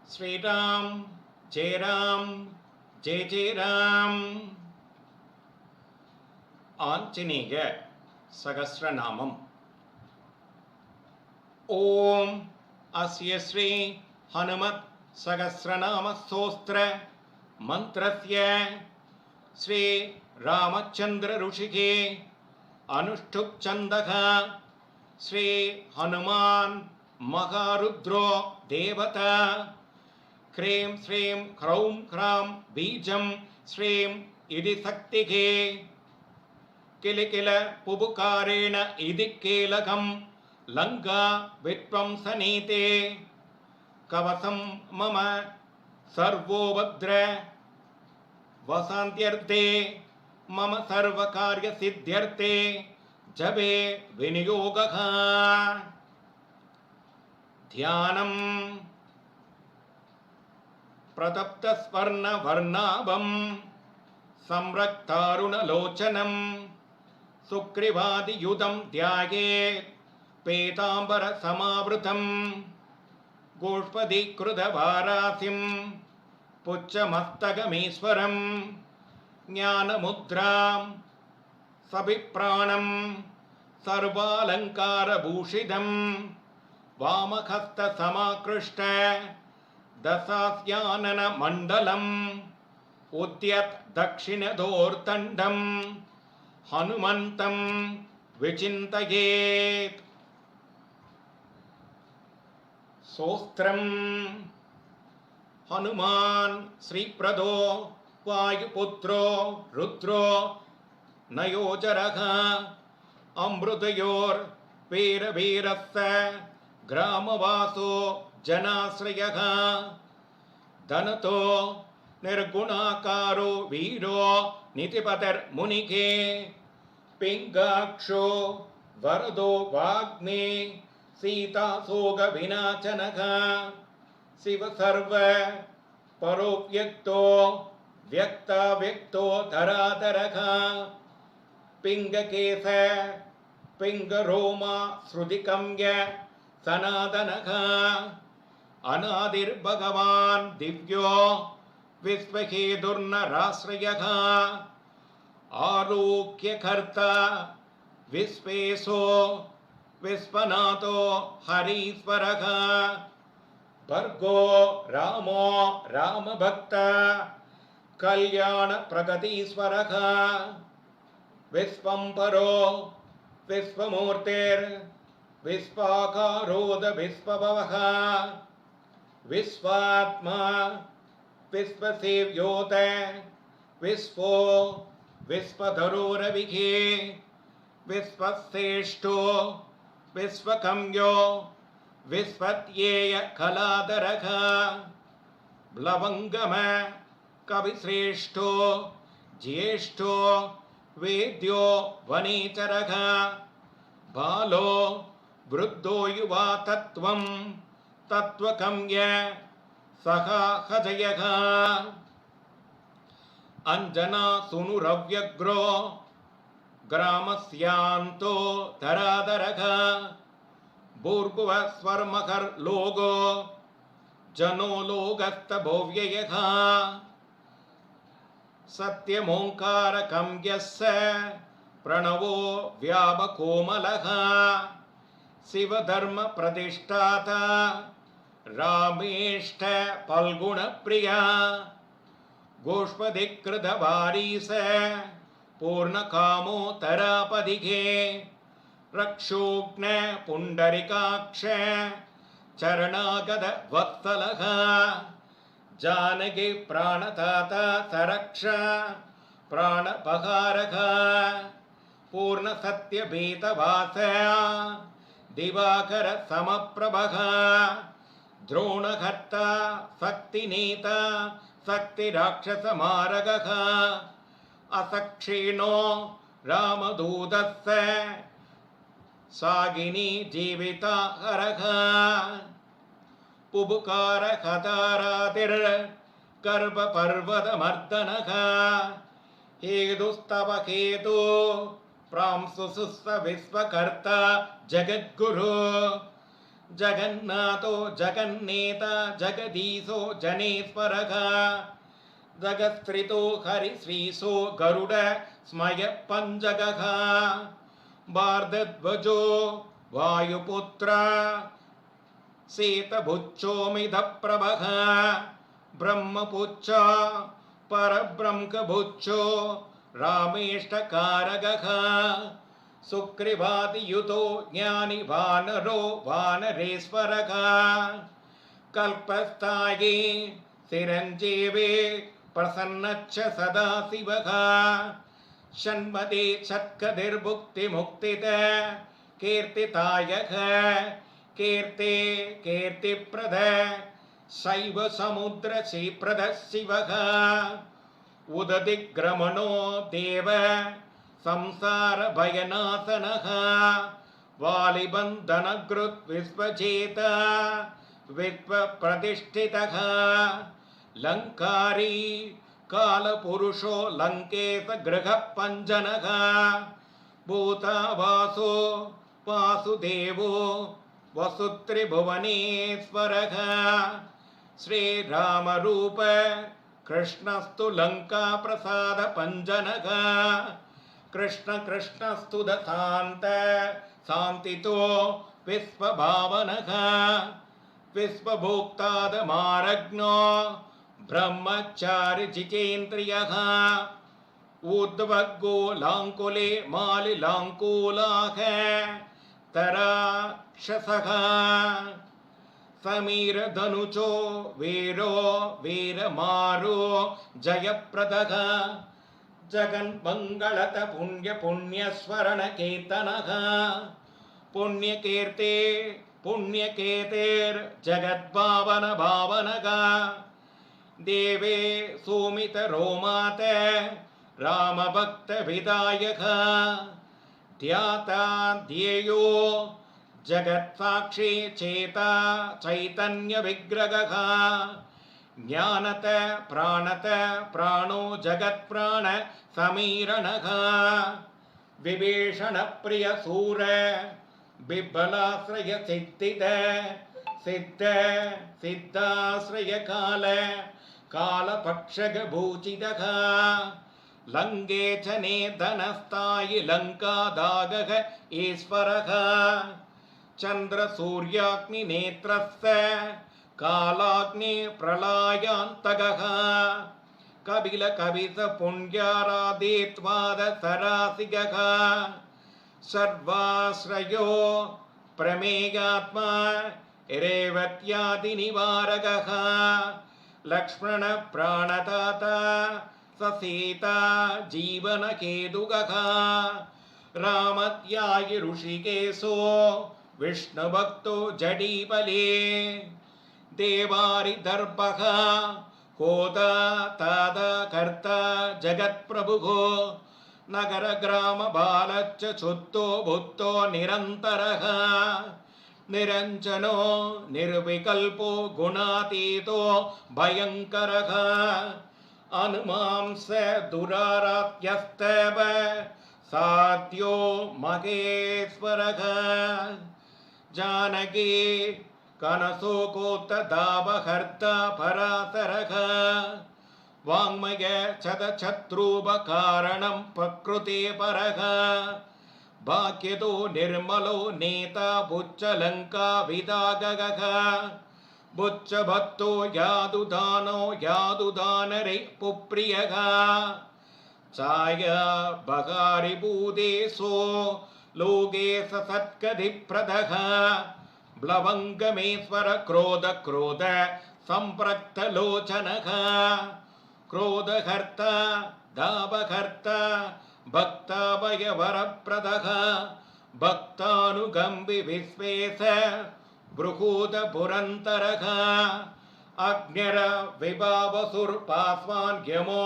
ஸ்ரீராம் ஜெயராம் ஜெய ஜெயராம். ஆஞ்சநேய சகஸ்ரநாமம். ஓம் அஸ்ய ஸ்ரீ ஹனுமத் சகஸ்ரநாம ஸ்தோத்திர மந்திரஸ்ய ஸ்ரீ ராமச்சந்திர ருஷிகே அனுஷ்டுப் சந்தக ஸ்ரீ ஹனுமான் மகாருத்ரோ தேவதா க்ரீம் ஸ்ரீம் க்ரௌம் க்ராம் பீஜம் ஸ்ரீம் இதி சக்திகே கில புபுகாரேண இதி கேலகம் லங்கா வித்வம்சநீதே கவசம் மம சர்வோபத்ர வசாந்த்யர்த்தே மம சர்வகார்ய சித்யர்த்தே ஜபே விநியோகः. தியானம். பிரதப்தஸ்வர்ண வர்ணாபம் சம்ரக்தாருணலோச்சனம் சுக்ரிவாதியுதம் தியாயேத் பீதாம்பர சமாவிருதம் கோஷ்பதீக்ருதவாராசிம் புச்சமஸ்தகமீஸ்வரம் ஞானமுத்ராம் சபிப்ராணம் சர்வாலங்காரபூஷிதம் வாமஹஸ்த சமாக்ருஷ்ட தசாஸ்யானன மண்டலம் உத்யத் தக்ஷிணதோர்தண்டம் ஹனுமந்தம் விசிந்தயேத். சோஸ்திரம். ஹனுமான் ஸ்ரீப்ரதோ வாயுபுத்ரோ ருத்ரோ நயோஜரக அம்ருதயோர் வீரவீரஸ்ஸ கிராமவாசோ ஜனாஸ்ரயः தனதோ நிர்குணாகாரோ வீரோ நிதிபதர்முனிகே பிங்காக்ஷோ வரதோ வாக்மே சீதாசோக விநாசனக சிவசர்வ பரோவ்யக்தோ வியக்தாவ்யக்தோ தராதரக பிங்ககேச பிங்கரோமா ஸ்ருதிகம்ய சனாதனக அநாதிர்பகவான் திவ்யோ விஸ்வஹேதுர்நராஸ்ரயः ஆரோக்யகர்த்தா விஸ்வேசோ விஸ்வநாதோ ஹரீஸ்வரः பர்கோ ராமோ ராமபக்த கல்யாண பிரகதீஸ்வரः விஸ்வம்பரோ விஸ்வமூர்த்திர் விஸ்வாகாரோத விஸ்வபவः விஸ்வாத்மா விஸ்வசேவ்யோத விஸ்வோ விஸ்வதரோரவிகே விஸ்வசேஷ்டோ விஸ்வகம்யோ விஸ்வத்யேய கலாதரக ப்ளவங்கம கவிஸ்ரேஷ்டோ ஜ்யேஷ்டோ வேத்யோ வனீச்சரக பாலோ விருத்தோ யுவா தத்வம் தத்வகம்ய சகாஹஜயக அஞ்சனா சுனுரவ்யக்ரோ கிராமஸ்யாந்தோ தராதரக பூர்புவ ஸ்வர்மகர் லோகோ ஜனோ லோகஸ்த போவ்யயக சத்யமோங்காரகம்யஸ்ஸ பிரணவோ வியாபகோமலக சிவதர்ம பிரதிஷ்டாதா ராமேஷ்ட பல்குணப்பிரியா கோஷ்பதிக்ருதவாரீச பூர்ணகாமோ தராபதிகே ரக்ஷோக்ன புண்டரிகாக்ஷ சரணாகத வத்சலக ஜானகி பிராணதாதா சரக்ஷ பிராணபகாரக பூர்ண சத்ய பீதவாச திவாகர சமப்பிரபக துரோணகர்த்தா சக்திநீதா சக்தி ராட்சச மாரகः அசக்ஷீணோ ராமதூதஸ்ஸ சாகினி ஜீவிதாஹரக புபுகார கதாராதிர் கர்வ பர்வதமர்தனக ஹேதுஸ்தவ கேது பிராம்சுசுஸ்ஸ விஸ்வகர்த்தா ஜகத்குரு जगन्नाथो जगन्नेता जगदीशो जनेश्वरः जगत्स्त्रितो हरिश्रीशो गरुड स्मय पंजगः भारद्वजो वायुपुत्र शीतभुच्छोमिधप्रभः ब्रह्मपुच्छ परब्रह्मभुच्छो रामेष्टकारगः सुग्रीवादियुतो ज्ञानी वानरो वानरेश्वरः कल्पस्थाये चिरञ्जीवी प्रसन्नच्च सदाशिवः षण्मदे षट्कधिर्भुक्तिमुक्तिद कीर्तितायः कीर्ति कीर्तिप्रद शैव समुद्र श्रीप्रद शिवः उदतिग्रमणो देव संसार भयनाशनः वालिबन्धनकृत् विश्वजेत विश्वप्रतिष्ठितः लङ्कारी कालपुरुषो लङ्केश गृहपञ्जनः भूतावासो वासुदेवो वसुत्रिभुवनेश्वरः श्रीरामरूप कृष्णस्तु लङ्काप्रसादपञ्जनः कृष्ण कृष्णस्तु दशान्त शान्तितो विश्वभावनः विश्वभोक्तादमारज्ञो ब्रह्मचारि जितेन्द्रियः ऊर्ध्वगो लाङ्कुले मालिलाङ्कुलाः तराक्षसः समीरधनुजो वीरो वीरमारो जयप्रदः जगन्मङ्गलत पुण्य पुण्यस्मरणकीर्तनः पुण्यकीर्ते पुण्यकेतेर्जगद्भावन भावनः देवे सुमितरोमात रामभक्तविदायकः ध्याता ध्येयो जगत्साक्षी चेता चैतन्यविग्रहः ज्ञानत प्राणो जगत्प्राण समीरणः विभीषणप्रियसूर बिब्बलाश्रय सिद्धिद सिद्ध सिद्धाश्रयकाल कालपक्षगभूषितः लङ्केशने धनस्थायि लङ्कादागः ईश्वरः चन्द्रसूर्याग्निनेत्रस्य कालाग्नि प्रलयान्तकः कपिलकविसपुण्यराधित्वाद सरासिगः सर्वाश्रयो प्रमेयात्मा रेवत्यादिनिवारकः लक्ष्मण प्राणदाता सीता जीवनकेतुकः रामध्यायि ऋषिकेशो विष्णुभक्तो जडीबले देवारिदर्भः कोदा तादा कर्ता जगत्प्रभुः नगर ग्राम बालच्च शुद्धो बुद्धो निरन्तरः निरञ्जनो निर्विकल्पो गुणातीतो भयङ्करः अनुमांस दुराराध्यस्तव साध्यो महेश्वरः जानकी कनसोकोत्तदावहर्ता पराशरः वाङ्मय शतशत्रूपकारणं प्रकृते परः भाग्यतो निर्मलो नेता बुच्चलङ्का विदागगः बुच्चभक्तो यादुदानो यादुदानरे पुप्रियः छाया बगारिभूदेशो लोके सत्कधिप्रदः ब्लवङ्गमेश्वर क्रोध क्रोध सम्प्रक्तलोचनः क्रोधहर्ता दाभहर्ता भक्ताभयवरप्रदः भक्तानुगम्बि विश्वेश बृहूत पुरन्तरः अग्निर विभावसुर्पास्वान् यमो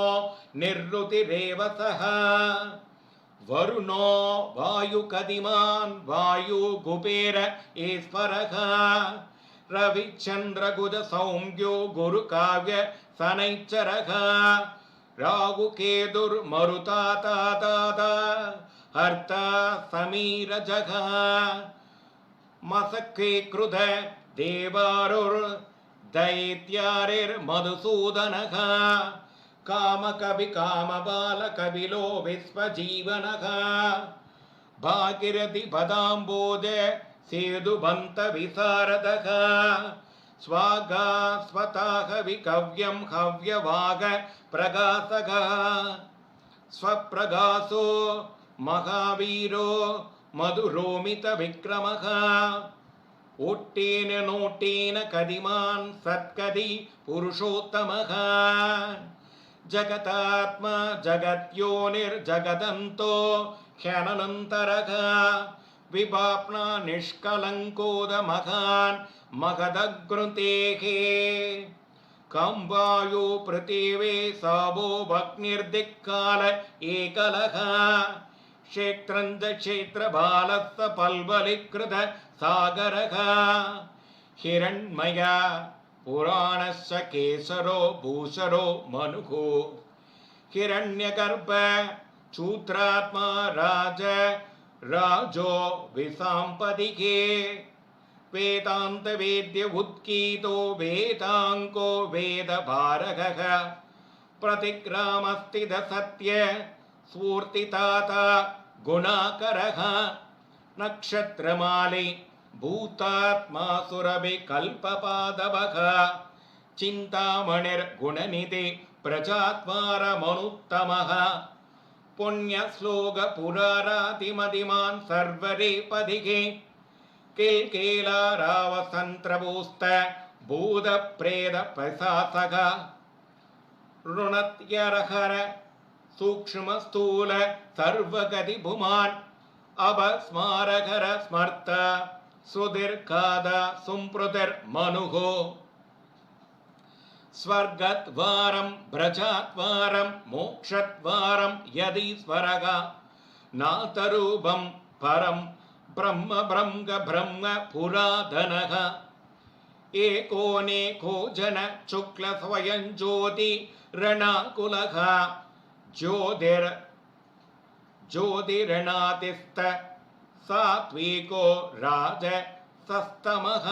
निर्वृतिरेव सः वरुणो वायुकदिमान् वायुकुबेर ईश्वरः रविचन्द्रगुज सौम्यो गुरुकाव्य शनैश्चरः राहुकेतुर्मरुताताता हर्ता समीरजः मसखीकृत देवारुर्दैत्यारिर्मधुसूदनः कामकवि कामबालकविलो विश्वजीवनः भागीरथि पदाम्बोज सेतुबन्तविशारदः स्वागा स्वताहवि कव्यं हव्यवाग प्रकाशकः स्वप्रकाशो महावीरो मधुरोमितविक्रमः ओट्टेन नोट्टेन कदिमान् सत्कदि पुरुषोत्तमः जगतात्मा जगत्योनिर्जगदन्तो ह्यनन्तरः विपाप्ना निष्कलङ्कोदमहान् महदग्नुतेः कंवायो पृथिवे सावो भग्निर्दिक्काल एकलः क्षेत्रञ्च क्षेत्रबालस्य पल्वलीकृत सागरः हिरण्मय पुराणस्य केसरो भूषरो मनुः हिरण्यगर्भ शूद्रात्मा राजो विसाम्पदिके वेदांत वेद्य उत्कीतो वेदांको वेदभारगः प्रतिग्रामस्थित सत्य स्फूर्तिताता गुणाकरः नक्षत्रमाली भूतात्मा सुरभिकल्पपादवः चिन्तामणिर्गुणनिधि प्रजात्मारमनुत्तमः पुण्यश्लोकपुरारातिमदिमान् सर्वरेपदिगे केल्केलारावसन्त्रभूस्त भूतप्रेतप्रशासक ऋणत्यरहर सूक्ष्मस्थूल सर्वगतिभुमान् अवस्मारकर स्मर्त सुदीर्घाद सुम्पृतिर्मनुः स्वर्गद्वारं ब्रजाद्वारं मोक्षद्वारं यदीश्वरः नातरूपं परं ब्रह्म ब्रह्म पुराधनः एकोनेको जन शुक्ल स्वयं ज्योति ऋणाकुलः ज्योतिरणातिस्थ सात्विको राज सस्तमः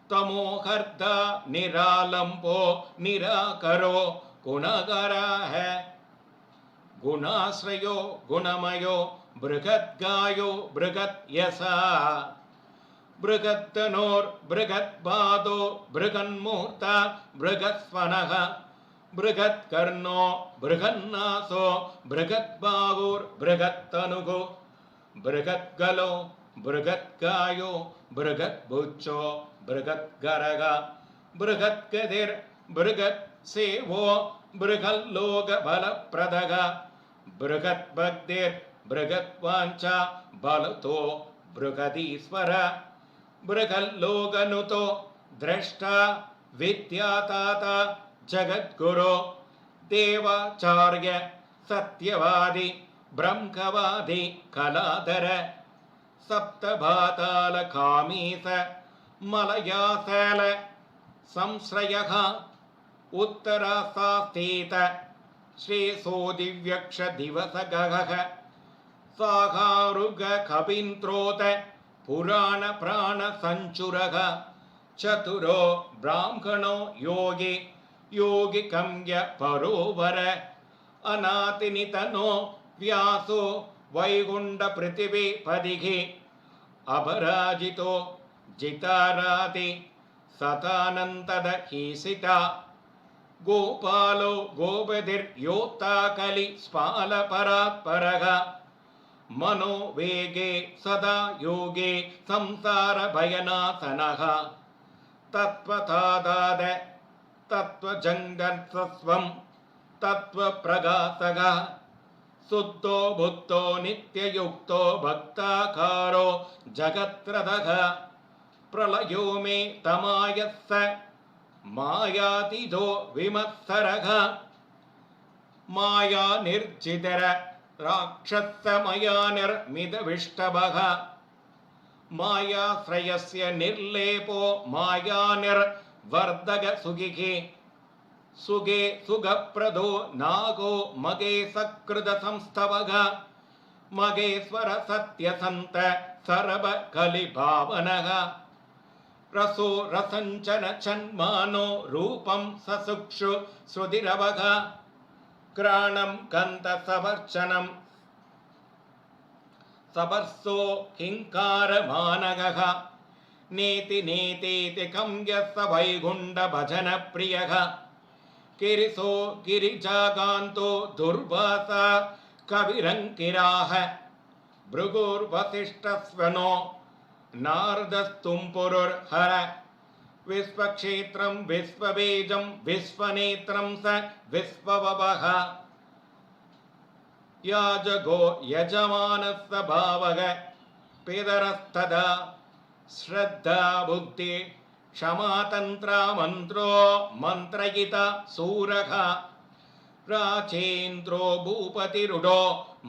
तमोहर्ता निरालंबो निराकरो गुणकरा है गुणाश्रयो गुणमयो बृहद्गायो बृहद्यसा बृहत्तनोर्बृहत्पादो बृहन्मूर्ता बृहत्स्वनः बृहत्कर्णो बृहन्नासो बृहत्बाहुर्बृहत्तनुः बृहत्गलो बृहत्कायो बृहत्भुजो बृहत्गरः बृहत्गतिर्बृहत्सेवो बृहल्लोकबलप्रदः बृहत्भक्तिर्बृहत्वाञ्छा बलतो बृहदीश्वर बृहल्लोकनुतो द्रष्टा विद्याताता जगद्गुरो देवाचार्य सत्यवादी ब्रह्मवादी कलाधर सप्तभाताल कामीस मलयासल संश्रयः उत्तरासास्तीत श्रीसोदिव्यक्ष दिवसगः साहारुग कविन्त्रोत पुराण प्राण संचुरः चतुरो ब्राह्मणो योगी योगी कम्य परोवर अनातिनितनो व्यासो वैकुण्ठ पृथिवी पदिघि अपराजितो जिताराति सतानन्तद हीसिता गोपालो गोपतिर्योत्ता कलि स्पालपरात्परः मनोवेगे सदा योगे संसार भयनाशनः तत्त्वतादाद तत्त्वजङ्गत्वं तत्त्वप्रगासः शुद्धो बुद्धो नित्ययुक्तो भक्ताकारो जगत्रदः प्रलयो मे तमायस्स मायातिदो विमत्सरः माया निर्जितर राक्षसमया निर्मितविष्टभः मायाश्रयस्य निर्लेपो मायानिर्वर्धक सुखिः सुगे सुखप्रदो नागो मगे सकृत संस्तवः मगेश्वर सत्यसन्त सरब कलिभावनः रसो रसञ्चन चन्मानो रूपं ससुक्षु श्रुतिरवः क्राणं कन्त सवर्चनं सवर्सो किङ्कारमानगः नेति नेतीति कम्यस्य वैकुण्ठभजनप्रियः किरिसो गिरिजाकान्तो दुर्वासा कविरङ्किराः भृगुर्वसिष्ठस्वनो नारदस्तुम्पुरुर्हर विश्वक्षेत्रं विश्वबीजं विश्वनेत्रं स विश्वववः याजगो यजमानस्य भावग पितरस्तदा श्रद्धा बुद्धि क्षमातन्त्रा मन्त्रो मन्त्रयिता सूरः राचेन्द्रो भूपतिरुडो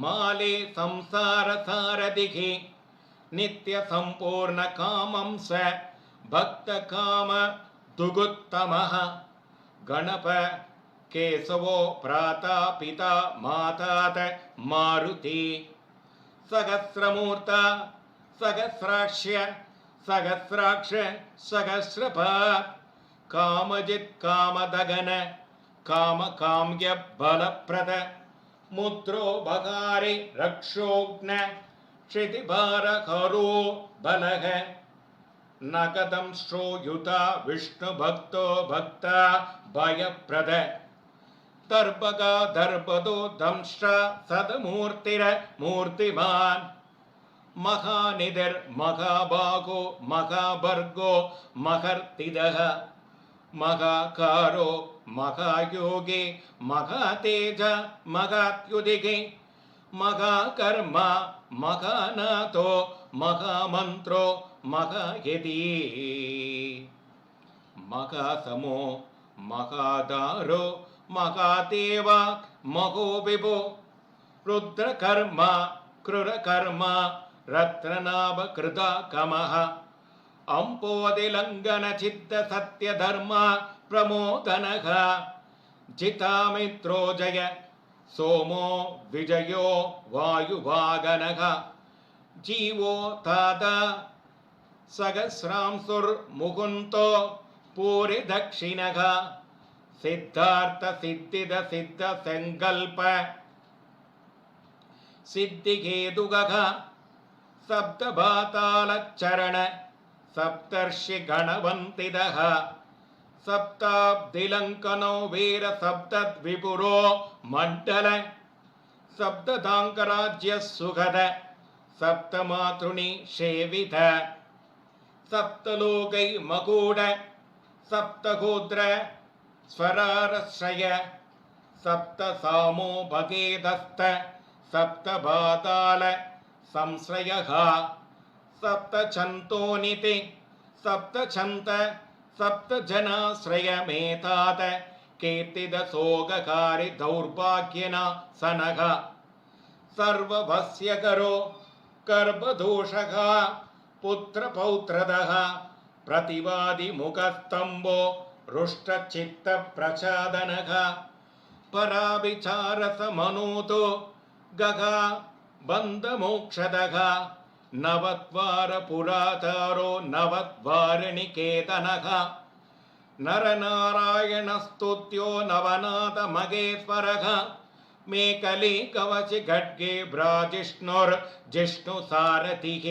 माले संसारसारथिः नित्यसम्पूर्णकामं स भक्तकाम दुगुत्तमः गणप केशवो भ्राता पिता मातात मारुति सहस्रमूर्ता सहस्राक्ष्य सहस्राक्ष सहस्रपात् कामजित् कामदगन कामकाम्य बलप्रद मुद्रो बगारि रक्षोग्न क्षितिभारहरो बलः नगदं श्रोयुता विष्णुभक्तो भक्ता भयप्रद दर्पगा दर्पदो दंष्ट्रा सदमूर्तिर्मूर्तिमान् महानिधिर्महाभागो महाभर्गो महर्तिदः महाकारो महायोगी महातेज महात्युदिगे महाकर्म महानाथो महामन्त्रो महायति महासमो महादारो महादेव महोविभो रुद्रकर्म क्रूरकर्म रत्ननाभकृताकमः अम्पोदिलङ्घन चित्त सत्यधर्म प्रमोदनः जितामित्रो जय सोमो विजयो वायुवागनः जीवो तादा सहस्रांशुर्मुकुन्दो पूरि दक्षिणः सिद्धार्थ सिद्धिद सिद्ध संकल्प सिद्धिहेतुकः सप्तभातालचरण सप्तर्षि गणवन्तिदः सप्ताब्दिलङ्कनो वीर सप्तद्विपुरो मण्डल सप्तदाङ्कराज्य सुखद सप्तमातृणि सेवित सप्तलोकै मकुड सप्तगोत्र स्वरारश्रय सप्तसामो भगेदस्त सप्तपाताल संश्रयः सप्तछन्तोनिति सप्तछन्त सप्तजनाश्रयमेतात् कीर्तिदशोककारि दौर्भाग्यनाशनः सर्ववस्यकरो गर्भदोषः पुत्रपौत्रदः प्रतिवादिमुखस्तम्भो रुष्टचित्तप्रसादनः पराविचारसमनोतो गगा बन्धमोक्षदः नवद्वारपुरातारो नवद्वारनिकेतनः नरनारायणस्तुत्यो नवनाथमगेश्वरः मेकली कवचि खड्गे भ्राजिष्णुर्जिष्णुसारथिः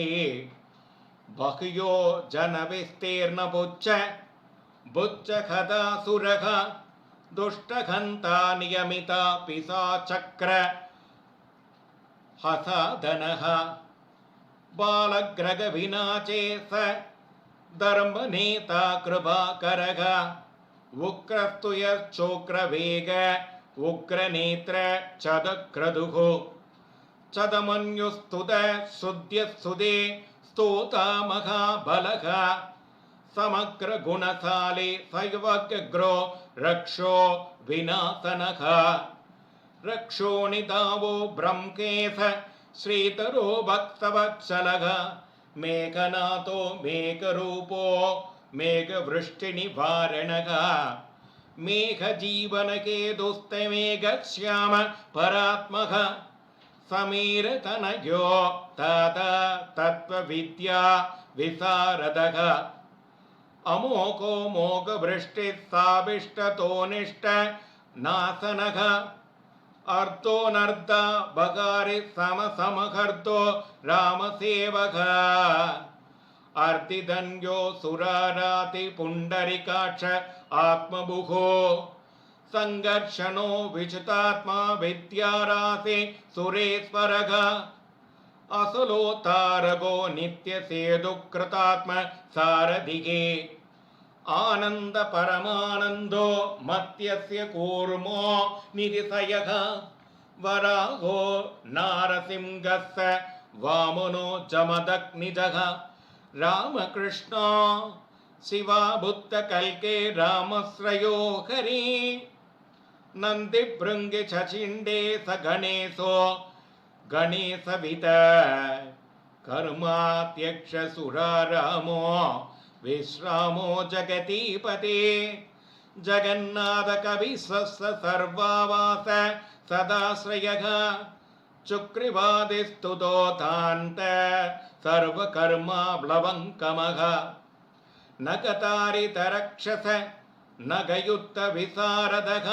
बह्यो जनविस्तीर्णबुच्च बुच्चखदासुरः दुष्टघन्ता नियमिता पिशाचक्र हसादनः बालग्रगविनाचे स धर्मनेता कृपाकरः उग्रस्तुयश्चोग्रवेग उग्रनेत्र चदक्रदुः चदमन्युस्तुत शुद्ध्यस्तुते स्तोता महाबलः समग्रगुणशाली सैवग्रो रक्षो विनाशनः रक्षोणितावो ब्रह्मेश श्रीधरो भक्तवत्सलः मेघनाथो मेघरूपो मेघवृष्टिनिवारणः मेघजीवनकेतुस्तमेघश्याम परात्मः समीरतनयो तदा तत्त्वविद्या विशारदः अमोघो मोघवृष्टिस्साभिष्टतोनिष्ट नासनः अर्थोऽनर्थ बगारि समसमहर्तो रामसेवक अर्तिधन्यो सुराराति पुण्डरीकाक्ष आत्मबुहो संघर्षणो विचितात्मा विद्यारासे सुरेश्वरः असुलोतारगो नित्यसेदुकृतात्म सारथिगे आनंद परमानंदो मत्यस्य कूर्मो निधिशयः वराहो नारसिंहस्य वामनो जमदग्निजः रामकृष्ण शिवा बुद्ध कल्के रामश्रयो हरि नंदि भृंगि चचिंडे स गणेशो गणेशवित कर्मात्यक्ष सुरारामो विश्रामो जगतीपते जगन्नाथ कवि सर्वावास सदाश्रयः चुक्रिवादिस्तुतो तान्त सर्वकर्मा प्लवङ्कमः न कतारितरक्षस न गयुक्त विशारदः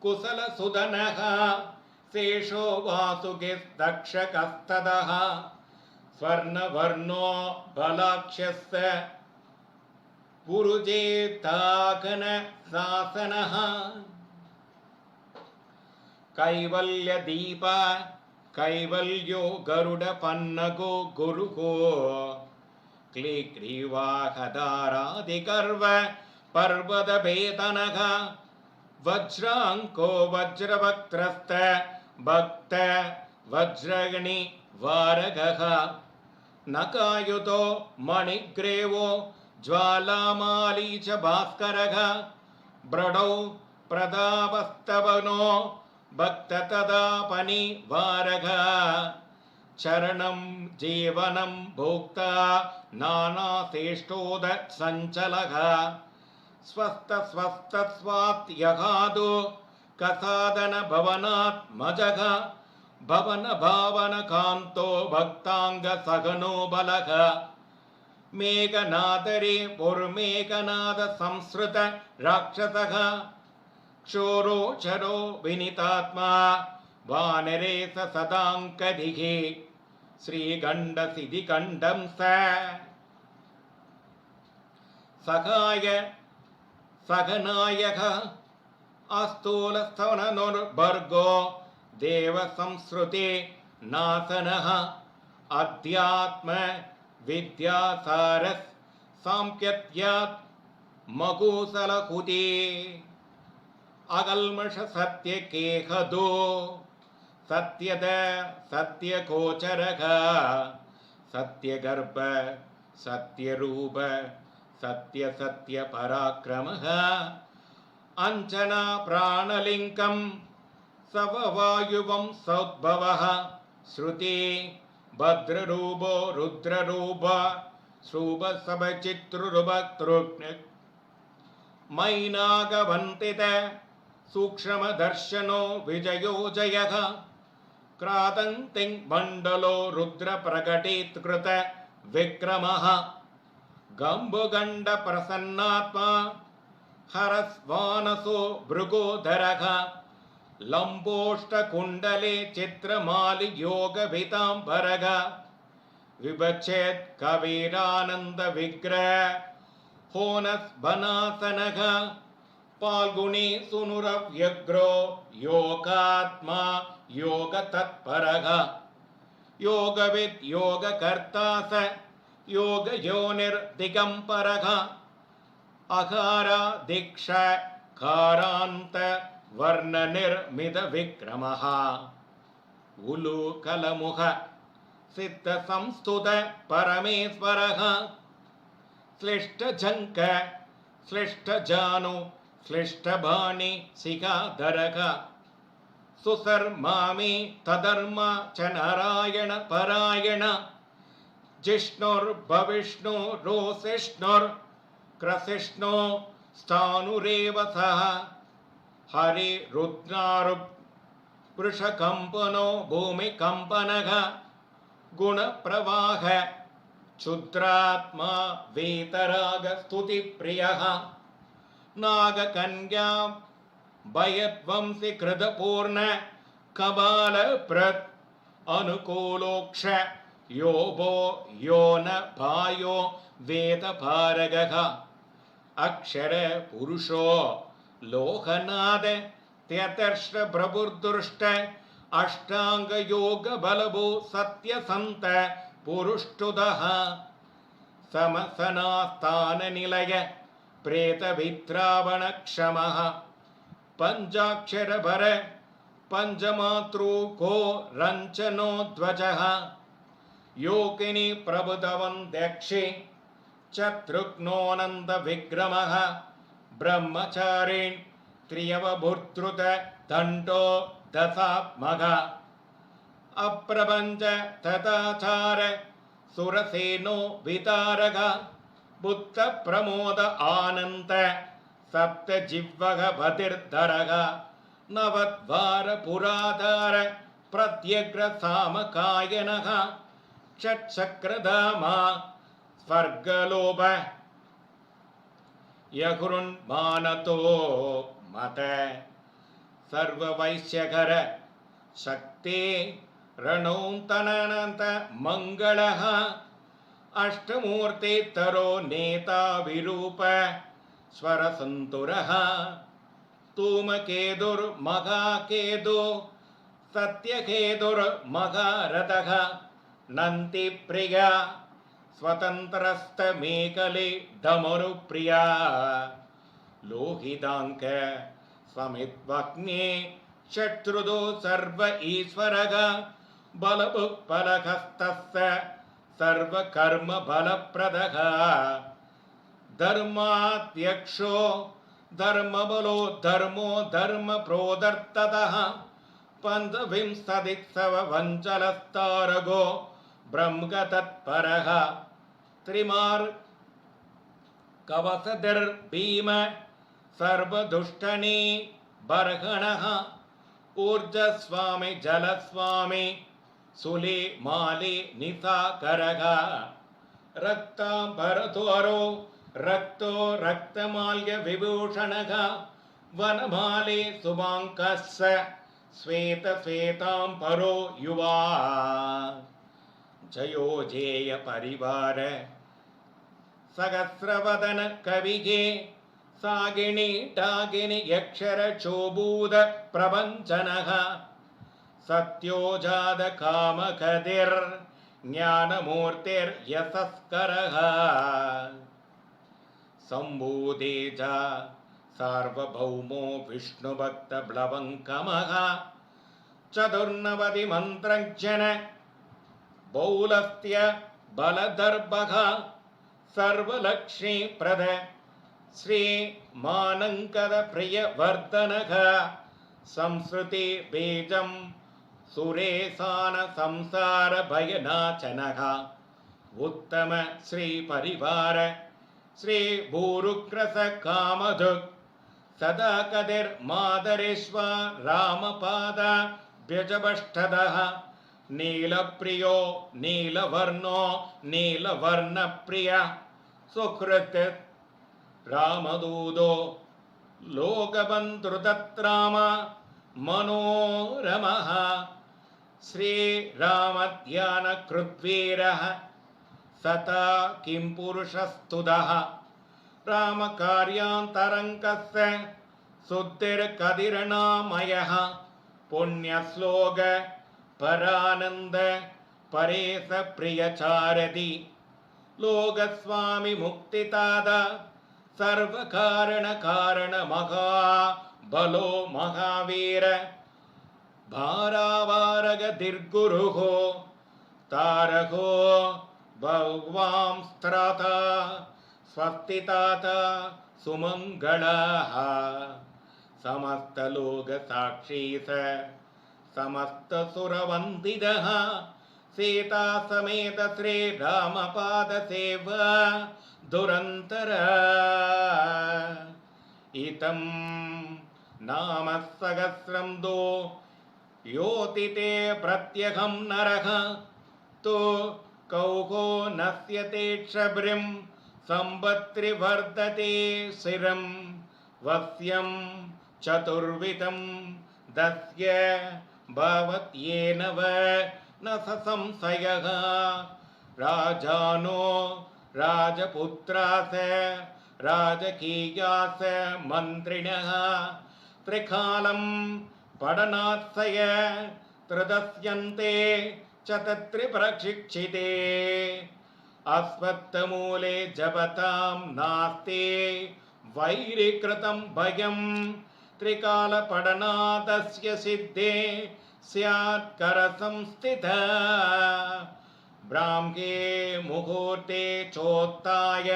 कुशलसुदनः शेषो वासुकिस्तक्षकस्तदः स्वर्णवर्णो बलाक्षस्य पुरुजेतागन शासनः कैवल्यदीप कैवल्यो गरुडपन्नगो गुरुको क्लीग्रीवाहदारादिगर्व पर्वतभेदनः वज्राङ्को वज्रवक्त्रस्त भक्त वज्रगणि वारगः नकायुतो मणिग्रेवो ज्वालामाली च भास्करः ब्रडौ प्रदापस्तवनो भक्ततदापनि वारगः चरणं जीवनं भोक्ता नानाश्रेष्ठोद सञ्चलः स्वस्थ स्वस्थ स्वात्यगादो कसादन भवनात्मजः भवन भावन कांतो भक्तांग सघनो बलः मेघनादरे पुर्मेघनाद संस्कृत राक्षसः क्षोरो चरो विनीतात्मा वानरेश सदांकदिगे श्रीगंड सिद्धिगंडं स सखाय सघनायक अस्तूलस्तवननुर्भर्गो देव संस्कृति नासनः अध्यात्म विद्यासारस सांख्यत्यात् मकुसलकुते अकल्मष सत्य केहदो सत्यद सत्यगोचरः सत्यगर्भ सत्यरूप सत्य सत्य पराक्रमः अंजना प्राणलिंकं सववायुवं सौद्भवः श्रुति भद्ररूपो रुद्ररूप श्रूपसभचित्रुरुभक्तृग्न मैनागवन्तित सूक्ष्मदर्शनो विजयो जयः क्रादन्तिं मण्डलो रुद्रप्रकटीकृत विक्रमः गम्बुगण्ड प्रसन्नात्मा हरस्वानसो भृगोधरः लम्बोष्टकुण्डले चित्रमालि योगभिताम्बरः विभच्छेत् कवीरानन्द विग्रह होनस्भनासनः पाल्गुनी सुनुरव्यग्रो योगात्मा योगतत्परः योगविद् योगकर्ता स योगयोनिर्दिगम्बरः अकारा दीक्षा कारान्त वर्णनिर्मित विक्रमः उलूकलमुख सिद्ध संस्तुत परमेश्वरः श्लिष्टजङ्क श्लिष्टजानु श्लिष्टबाणि शिखाधरः सुसर्मामि तधर्म च नारायण परायण जिष्णुर्भविष्णुरोसिष्णुर्क्रसिष्णु स्थाणुरेव सः हरि रुद्रारुप् वृषकम्पनो भूमिकम्पनः गुणप्रवाह क्षुद्रात्मा वीतरागस्तुतिप्रियः नागकन्या भयध्वंसि कृतपूर्ण कबालप्रत् अनुकूलोक्ष योभो यो न भायो वेदपारगः अक्षर पुरुषो लोकनाद त्यतर्ष प्रभुर्दुष्ट अष्टांग योग बलभो सत्यसंत पुरुष्टुदः समसनास्थान निलय प्रेत विद्रावण क्षमः पंचाक्षर भर पंचमातृको रंचनो ध्वजः योगिनी प्रबुधवन् दक्षि चतुर्घ्नोऽनन्द विक्रमः ब्रह्मचारिन् त्रियवभूतृत दण्डो दशात्मकः अप्रपञ्च तथाचार सुरसेनो वितारक बुद्ध प्रमोद आनन्द सप्त जिह्वः बधिर्धरः नवद्वार पुराधार प्रत्यग्र सामकायनः षट्चक्रधामा स्वर्गलोभ यहुरुन्मानतो मत सर्ववैश्यकर शक्ति रणोन्तननन्त मंगलः अष्टमूर्ति तरो नेता विरूप स्वरसन्तुरः धूमकेतुर्महाकेतु सत्यकेतुर्महारथः नन्तिप्रिया स्वतन्त्रस्तमेकले डमरुप्रिया लोहिताङ्क स्वमित्वग्ने शत्रुदो सर्व ईश्वरः बलभुक्फलहस्तस्य सर्वकर्म फलप्रदः धर्माध्यक्षो धर्मबलो धर्मो धर्म प्रोदर्ततः पंचविंशतित्सव वञ्चलस्तारगो ब्रह्मतत्परः त्रिमार् कवसधर्भीम सर्वदुष्टनी बर्हणः ऊर्जस्वामी जलस्वामी सुली माली निसाकरः रक्तांबरधरो रक्तो रक्तमाल्य विभूषणः वनमाली सुबांकस्य श्वेत श्वेतांबरो युवा जयो जेय परिवार सहस्रवदन कविगे सागिनी डागिनी यक्षर चोबूद प्रपंचनः सत्योजात कामकदिर् ज्ञानमूर्तिर्यशस्करः सम्बूतेजा सार्वभौमो विष्णुभक्त ब्लवङ्कमः चतुर्नवति मन्त्रज्ञन बहुलस्त्य बलदर्भः सर्वलक्ष्मीप्रद श्री मानंकद प्रियवर्धनः संस्कृति बीजं सुरेशान संसार भयनाशनः उत्तम श्री परिवार श्री भूरुग्रस कामधुक् सदा कदिर् मादरेश्वर रामपाद व्यजबष्टदः नीलप्रियो नीलवर्णो नीलवर्णप्रिय सुकृत रामदूतो लोकबन्धुदत्राम मनोरमः श्रीरामध्यानकृद्वीरः सता किंपुरुषस्तुतः रामकार्यान्तरङ्गस्य शुद्धिर्कदिर्नामयः पुण्यश्लोक परानंद परेश प्रियचारति लोकस्वामी मुक्तिदाता सर्वकारण कारण महा बलो महावीर भारावारग दीर्घुरुः तारको भगवांस्त्राता स्वस्तिताता सुमंगलः समस्तलोक साक्षी समस्त सुरवंदितः सीता समेत श्री रामपाद सेवा दुरंतर इतं नाम सहस्रं दो योति ते प्रत्यहं नरः तो कौको नश्यते क्षभृं संवत्रिवर्धते शिरं वस्यं चतुर्विधं दस्य भवत्येन व न संशयः राजानो राजपुत्रास राजकीयास मन्त्रिणः त्रिकालं पठनात्सय त्रिदस्यन्ते च तत्रिप्रशिक्षिते अस्वत्थमूले जपतां नास्ति वैरिकृतं भयं त्रिकालपठनादस्य सिद्धे स्यात् करसंस्थितः ब्राह्मे मुहूर्ते चोत्थाय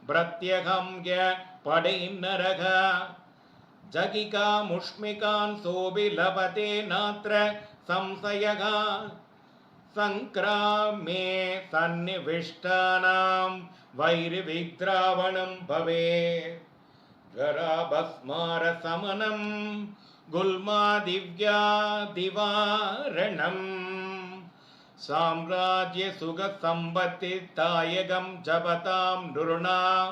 प्रत्यहं य पठेन्नरः जगिकामुष्मिकान् सोऽभिलभते नात्र संशयः सङ्क्रामे सन्निविष्टानां वैरिविद्रावणं भवेत् गराभस्मारशमनं गुल्मादिव्यादिवारणम् साम्राज्यसुखसम्पत्तिदायकं जपतां नृणां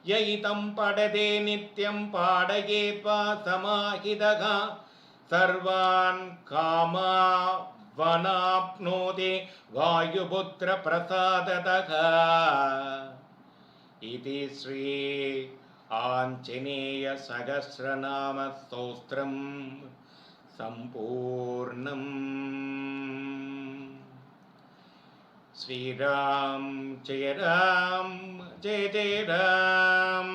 ययितं पठते नित्यं पाठयेत्वा समाहितः सर्वान् कामावनाप्नोति वायुपुत्रप्रसादतः इति श्री आञ्जनेय सहस्रनाम स्तोत्रं सम्पूर्णम्। श्रीराम जय जय राम।